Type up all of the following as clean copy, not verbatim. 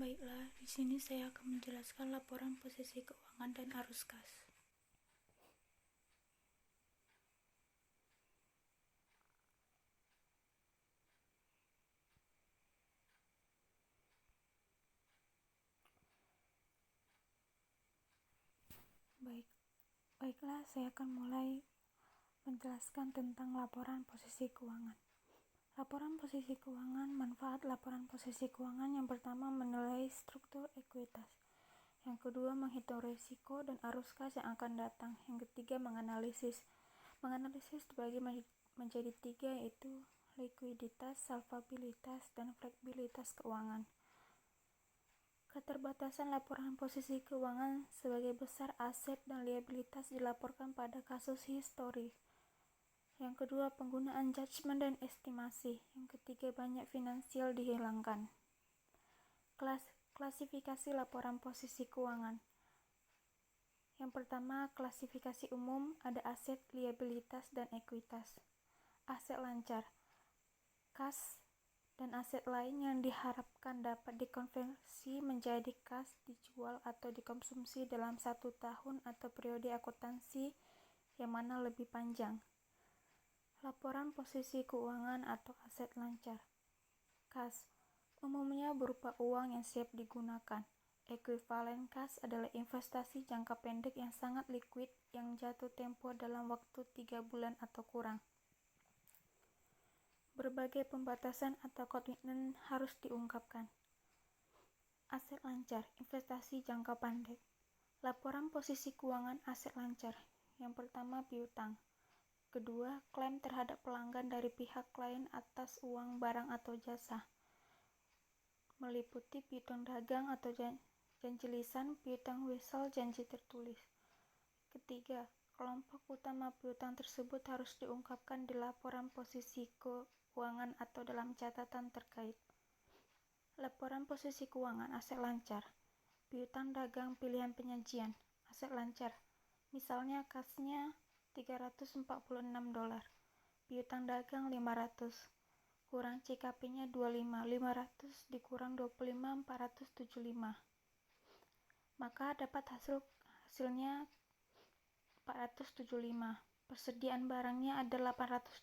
Baiklah, di sini saya akan menjelaskan laporan posisi keuangan dan arus kas. Baiklah, saya akan mulai menjelaskan tentang laporan posisi keuangan. Laporan posisi keuangan, manfaat laporan posisi keuangan yang pertama menilai struktur ekuitas. Yang kedua, menghitung risiko dan arus kas yang akan datang. Yang ketiga, menganalisis. Menganalisis dibagi menjadi tiga, yaitu likuiditas, salvabilitas, dan fleksibilitas keuangan. Keterbatasan laporan posisi keuangan sebagai besar aset dan liabilitas dilaporkan pada kasus histori. Yang kedua, penggunaan judgement dan estimasi. Yang ketiga, banyak finansial dihilangkan. Klasifikasi laporan posisi keuangan. Yang pertama, klasifikasi umum, ada aset, liabilitas, dan ekuitas. Aset lancar, kas dan aset lain yang diharapkan dapat dikonversi menjadi kas, dijual atau dikonsumsi dalam 1 tahun atau periode akuntansi yang mana lebih panjang. Laporan posisi keuangan atau aset lancar. Kas umumnya berupa uang yang siap digunakan. Ekuivalen kas adalah investasi jangka pendek yang sangat liquid yang jatuh tempo dalam waktu 3 bulan atau kurang. Berbagai pembatasan atau komitmen harus diungkapkan. Aset lancar, investasi jangka pendek. Laporan posisi keuangan aset lancar. Yang pertama, piutang. Kedua, klaim terhadap pelanggan dari pihak klien atas uang, barang, atau jasa. Meliputi piutang dagang atau janji lisan, piutang wesel, janji tertulis. Ketiga, kelompok utama piutang tersebut harus diungkapkan di laporan posisi keuangan atau dalam catatan terkait. Laporan posisi keuangan aset lancar. Piutang dagang pilihan penyajian, aset lancar. Misalnya kasnya $346, piutang dagang 500, kurang CKP-nya 25, 500 dikurang 25, 475. Maka dapat hasilnya 475. Persediaan barangnya ada 812.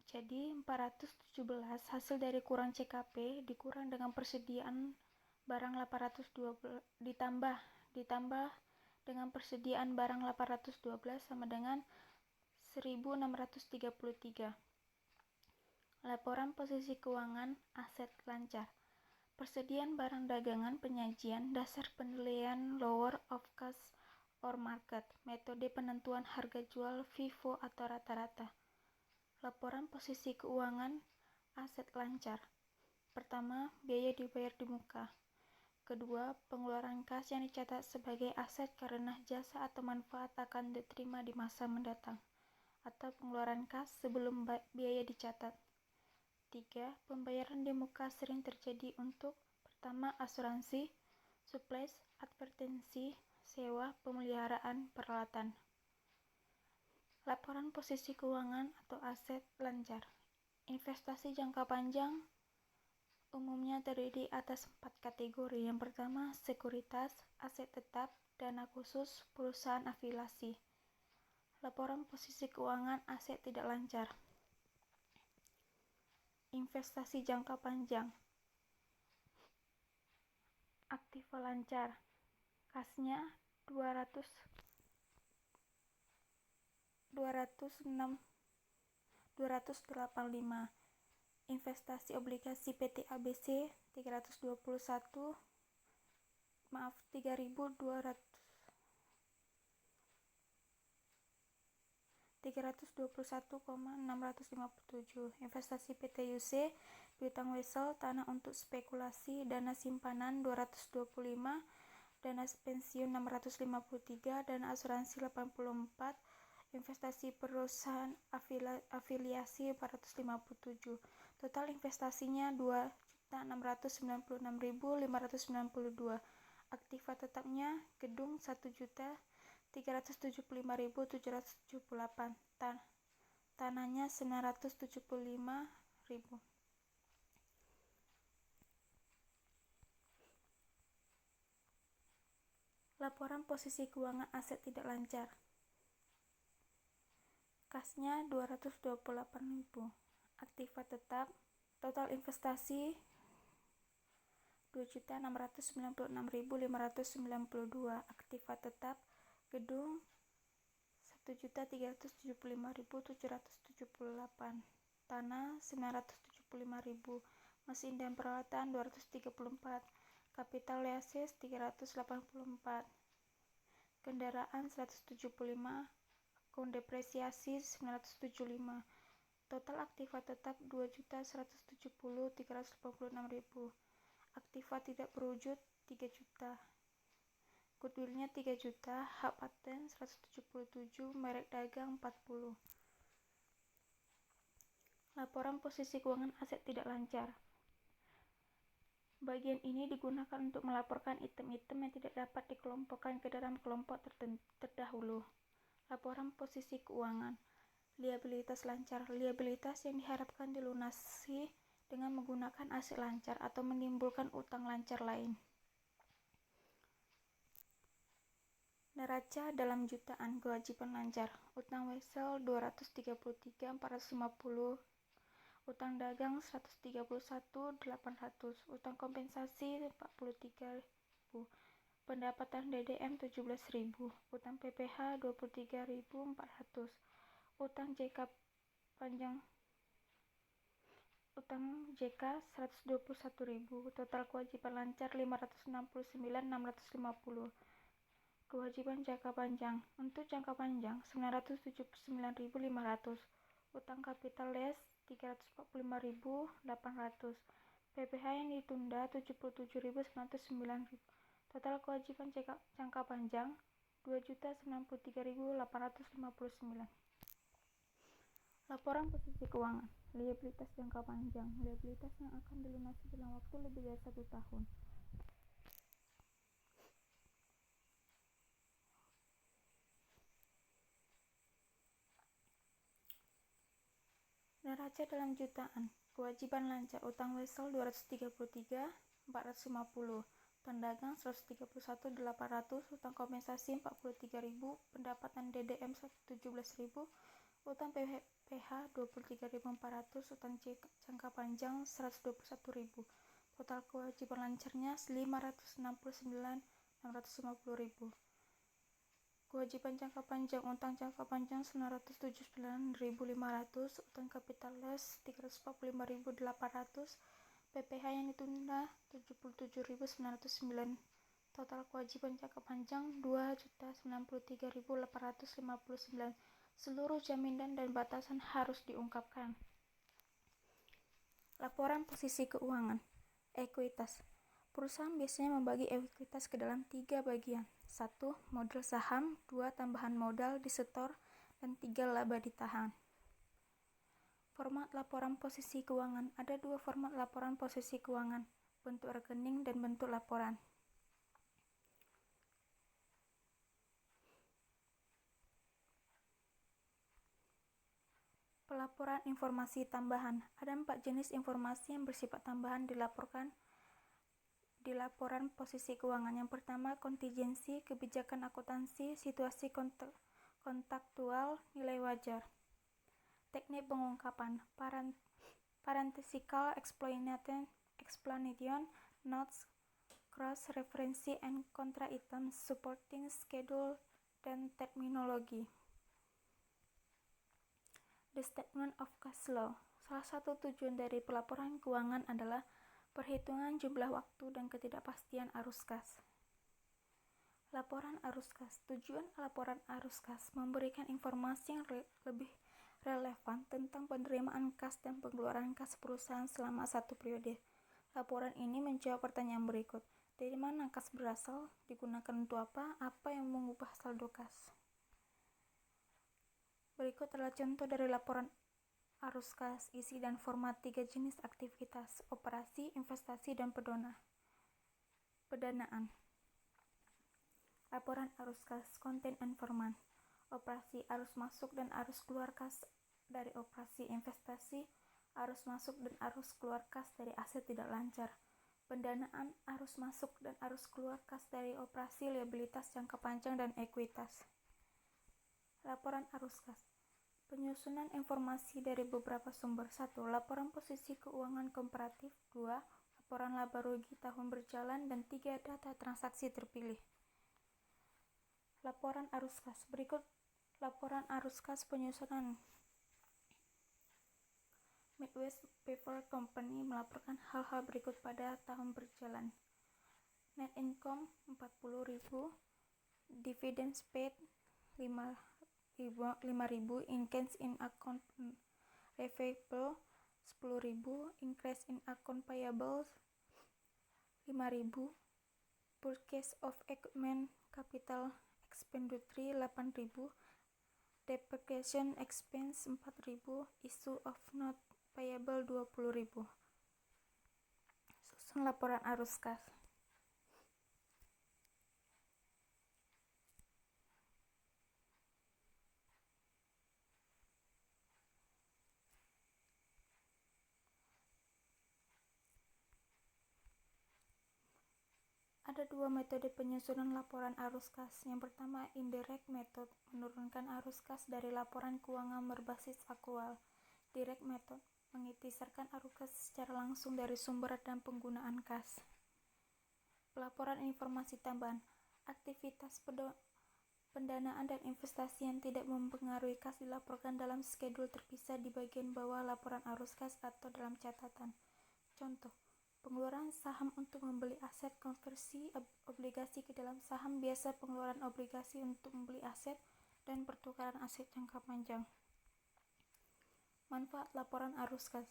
Jadi 417 hasil dari kurang CKP dikurang dengan persediaan barang 812 ditambah dengan persediaan barang 812 sama dengan 1633. Laporan posisi keuangan aset lancar. Persediaan barang dagangan penyajian, dasar penilaian lower of cost or market, metode penentuan harga jual FIFO atau rata-rata. Laporan posisi keuangan aset lancar. Pertama, biaya dibayar di muka. Kedua, pengeluaran kas yang dicatat sebagai aset karena jasa atau manfaat akan diterima di masa mendatang, atau pengeluaran kas sebelum biaya dicatat. Tiga, pembayaran di muka sering terjadi untuk pertama, asuransi, supplies, advertensi, sewa, pemeliharaan, peralatan. Laporan posisi keuangan atau aset lancar. Investasi jangka panjang umumnya terdiri atas 4 kategori. Yang pertama, sekuritas, aset tetap, dana khusus, perusahaan afiliasi. Laporan posisi keuangan aset tidak lancar. Investasi jangka panjang. Aktiva lancar. Kasnya 285. Investasi obligasi PT ABC 321,657. Investasi PT UC, piutang wesel, tanah untuk spekulasi, dana simpanan 225, dana pensiun 653, dana asuransi 84, investasi perusahaan afiliasi 457. Total investasinya 2.696.592. Aktiva tetapnya gedung 1.375.778. Tanahnya 975.000. Laporan posisi keuangan aset tidak lancar. Kasnya 228.000. Aktiva tetap, total investasi 2.696.592. Aktiva tetap, gedung 1.375.778, tanah 975.000, mesin dan peralatan 234, kapital leases 384, kendaraan 175, akun depresiasi 975. Total aktiva tetap 2.170.386.000. Aktiva tidak berwujud 3 juta. Goodwill-nya 3 juta, hak paten 177, merek dagang 40. Laporan posisi keuangan aset tidak lancar. Bagian ini digunakan untuk melaporkan item-item yang tidak dapat dikelompokkan ke dalam kelompok terdahulu. Laporan posisi keuangan. Liabilitas lancar. Liabilitas yang diharapkan dilunasi dengan menggunakan aset lancar atau menimbulkan utang lancar lain. Neraca dalam jutaan. Kewajiban lancar. Utang wesel 233.450, utang dagang 131.800, utang kompensasi 43.000, pendapatan DDM 17.000, utang PPh 23.400, utang JK panjang utang JK 121.000, total kewajiban lancar 569.650. Kewajiban jangka panjang. Untuk jangka panjang 979.500, utang kapital les 345.800, PPh yang ditunda 77.909. Total kewajiban jangka panjang 2.093.859. Laporan posisi keuangan. Liabilitas jangka panjang. Liabilitas yang akan dilunasi dalam waktu lebih dari 1 tahun. Neraca dalam jutaan. Kewajiban lancar. Utang wesel 233.450, utang dagang 131.800, utang kompensasi 43.000, pendapatan DDM 17.000, utang PPh 23.400, utang jangka panjang 121.000. Total kewajiban lancarnya 569.650.000. Kewajiban jangka panjang. Utang jangka panjang 979.500, utang kapital les 345.800, PPh yang ditunda 77.909. Total kewajiban jangka panjang 2.093.859. Seluruh jaminan dan batasan harus diungkapkan. Laporan posisi keuangan. Ekuitas. Perusahaan biasanya membagi ekuitas ke dalam 3 bagian. 1. Modal saham, 2. Tambahan modal disetor, dan 3. Laba ditahan. Format laporan posisi keuangan. Ada 2 format laporan posisi keuangan, bentuk rekening dan bentuk laporan. Pelaporan informasi tambahan. Ada 4 jenis informasi yang bersifat tambahan di laporan posisi keuangan. Yang pertama, kontingensi, kebijakan akuntansi, situasi kontaktual, nilai wajar. Teknik pengungkapan. Parenthetical explanation, notes, cross reference and contra items, supporting schedule, dan terminologi. The statement of cash flow. Salah satu tujuan dari pelaporan keuangan adalah perhitungan jumlah waktu dan ketidakpastian arus kas. Laporan arus kas. Tujuan laporan arus kas memberikan informasi yang lebih relevan tentang penerimaan kas dan pengeluaran kas perusahaan selama satu periode. Laporan ini menjawab pertanyaan berikut. Dari mana kas berasal? Digunakan untuk apa? Apa yang mengubah saldo kas? Berikut adalah contoh dari laporan arus kas, isi dan format 3 jenis aktivitas: operasi, investasi, dan pendanaan. Laporan arus kas, konten dan format. Operasi, arus masuk dan arus keluar kas dari operasi. Investasi, arus masuk dan arus keluar kas dari aset tidak lancar. pendanaan, arus masuk dan arus keluar kas dari operasi, liabilitas jangka panjang, dan ekuitas. Laporan arus kas. Penyusunan informasi dari beberapa sumber. 1. Laporan posisi keuangan komparatif. 2. Laporan laba rugi tahun berjalan. Dan 3. Data transaksi terpilih. Laporan arus kas. Berikut laporan arus kas penyusunan. Midwest Paper Company melaporkan hal-hal berikut pada tahun berjalan. Net income 40.000, dividends paid 5.000, increase in account receivable 10.000, increase in account payable 5.000, purchase of equipment capital expenditure 8.000, depreciation expense 4.000, issue of note payable 20.000. Susun laporan arus kas. Ada dua metode penyusunan laporan arus kas. Yang pertama, indirect method, menurunkan arus kas dari laporan keuangan berbasis aktual. Direct method, mengetisarkan arus kas secara langsung dari sumber dan penggunaan kas. Pelaporan informasi tambahan. Aktivitas pendanaan dan investasi yang tidak mempengaruhi kas dilaporkan dalam skedul terpisah di bagian bawah laporan arus kas atau dalam catatan. Contoh, pengeluaran saham untuk membeli aset, konversi obligasi ke dalam saham biasa, pengeluaran obligasi untuk membeli aset, dan pertukaran aset jangka panjang. Manfaat laporan arus kas.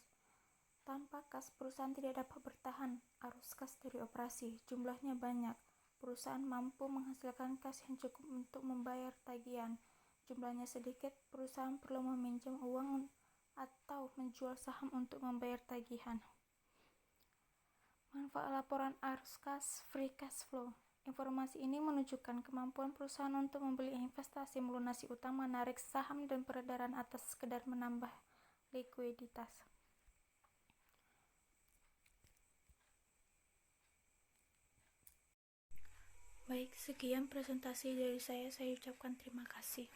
Tanpa kas, perusahaan tidak dapat bertahan arus kas dari operasi. Jumlahnya banyak. Perusahaan mampu menghasilkan kas yang cukup untuk membayar tagihan. Jumlahnya sedikit, perusahaan perlu meminjam uang atau menjual saham untuk membayar tagihan. Manfaat laporan arus kas, free cash flow. Informasi ini menunjukkan kemampuan perusahaan untuk membeli investasi, melunasi utang, menarik saham, dan peredaran atas sekedar menambah likuiditas. Baik, sekian presentasi dari saya ucapkan terima kasih.